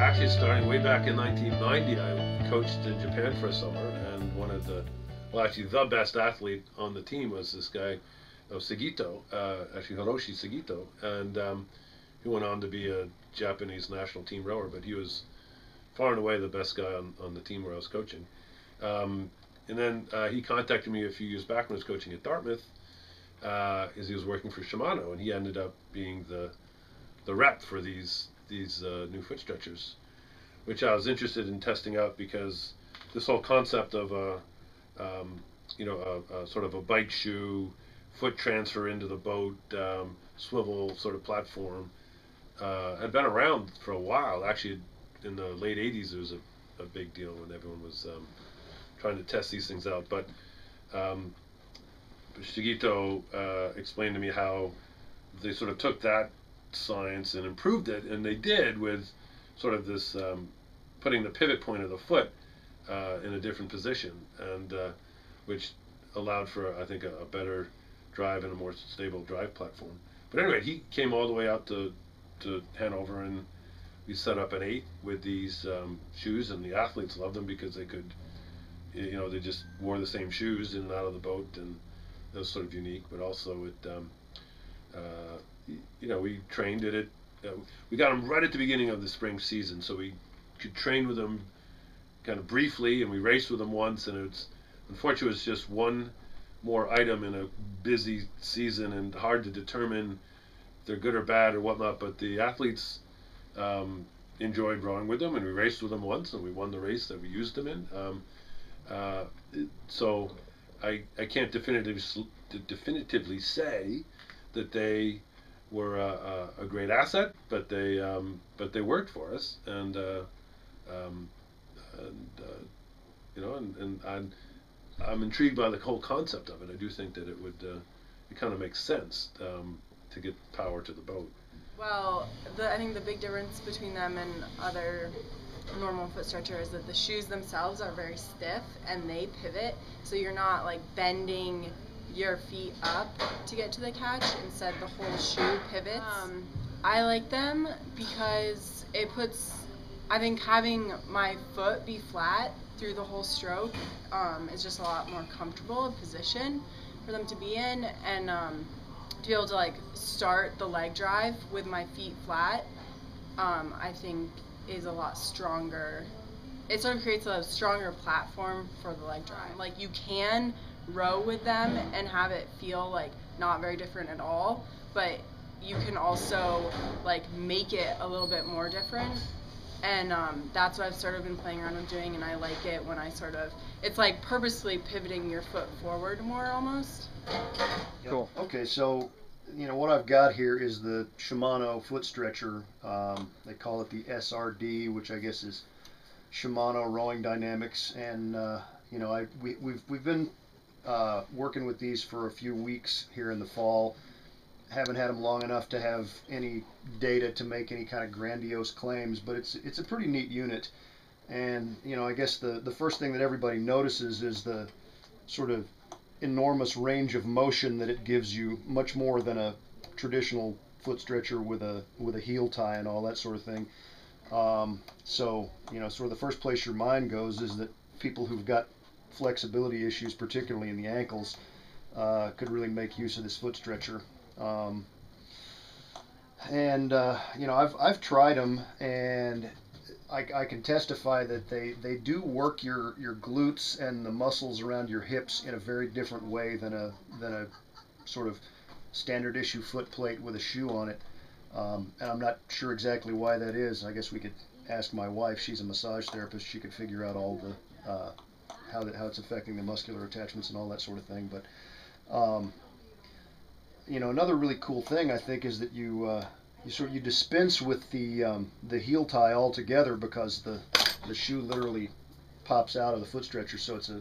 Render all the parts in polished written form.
Actually, starting way back in 1990, I coached in Japan for a summer, and one of the, well, actually the best athlete on the team was this guy, Sagito, actually Hiroshi Sagito, and he went on to be a Japanese national team rower, but he was far and away the best guy on the team where I was coaching. And then he contacted me a few years back when I was coaching at Dartmouth, as he was working for Shimano, and he ended up being the rep for these new foot stretchers, which I was interested in testing out because this whole concept of a sort of a bike shoe, foot transfer into the boat, swivel sort of platform, had been around for a while. Actually, in the late 80s, it was a big deal when everyone was trying to test these things out. But Shigito explained to me how they sort of took that science and improved it, and they did with sort of this putting the pivot point of the foot in a different position, and which allowed for, I think, a better drive and a more stable drive platform. But anyway, he came all the way out to Hanover, and we set up an 8 with these shoes, and the athletes loved them because they could, they just wore the same shoes in and out of the boat, and it was sort of unique. But also we trained at it. We got them right at the beginning of the spring season, so we could train with them kind of briefly, and we raced with them once, and unfortunately, it was just one more item in a busy season and hard to determine if they're good or bad or whatnot. But the athletes enjoyed rowing with them, and we raced with them once, and we won the race that we used them in. So I can't definitively say that they were a great asset, but they worked for us, and I'm intrigued by the whole concept of it. I do think that it kind of makes sense to get power to the boat. Well, I think the big difference between them and other normal foot stretcher is that the shoes themselves are very stiff and they pivot, so you're not like bending your feet up to get to the catch. Instead, the whole shoe pivots. I like them because it puts, I think having my foot be flat through the whole stroke is just a lot more comfortable a position for them to be in, and to be able to like start the leg drive with my feet flat, I think is a lot stronger. It sort of creates a stronger platform for the leg drive. Like, you can row with them and have it feel like not very different at all, but you can also like make it a little bit more different, and that's what I've sort of been playing around with doing, and I like it when I it's like purposely pivoting your foot forward more almost. Cool. Okay, so what I've got here is the Shimano foot stretcher. They call it the SRD, which I guess is Shimano Rowing Dynamics, and we've been working with these for a few weeks here in the fall. Haven't had them long enough to have any data to make any kind of grandiose claims, but it's a pretty neat unit. And I guess the first thing that everybody notices is the sort of enormous range of motion that it gives you, much more than a traditional foot stretcher with a heel tie and all that sort of thing. So sort of the first place your mind goes is that people who've got flexibility issues, particularly in the ankles, could really make use of this foot stretcher. I've tried them, and I can testify that they do work your glutes and the muscles around your hips in a very different way than a sort of standard issue foot plate with a shoe on it. And I'm not sure exactly why that is. I guess we could ask my wife. She's a massage therapist. She could figure out all the how it's affecting the muscular attachments and all that sort of thing. But another really cool thing, I think, is that you dispense with the heel tie altogether, because the shoe literally pops out of the foot stretcher. So it's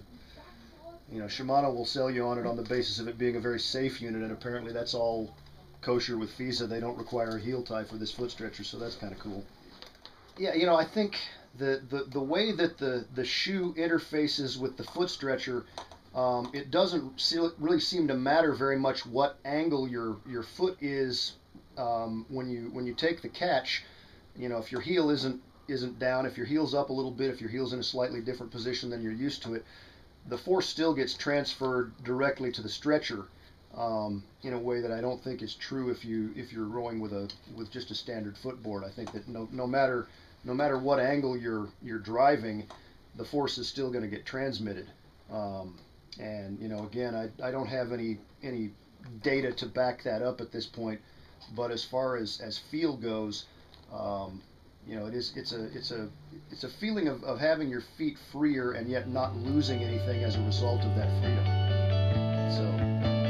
Shimano will sell you on it on the basis of it being a very safe unit, and apparently that's all kosher with FISA. They don't require a heel tie for this foot stretcher, so that's kind of cool. Yeah, I think the way that the shoe interfaces with the foot stretcher, it doesn't really seem to matter very much what angle your foot is when you take the catch. If your heel isn't isn't down, if your heel's up a little bit, if your heel's in a slightly different position than you're used to it, the force still gets transferred directly to the stretcher in a way that I don't think is true if you're rowing with just a standard footboard. I think that no matter what angle you're driving, the force is still going to get transmitted. And again, I don't have any data to back that up at this point, but as far as feel goes, it's a feeling of having your feet freer and yet not losing anything as a result of that freedom. So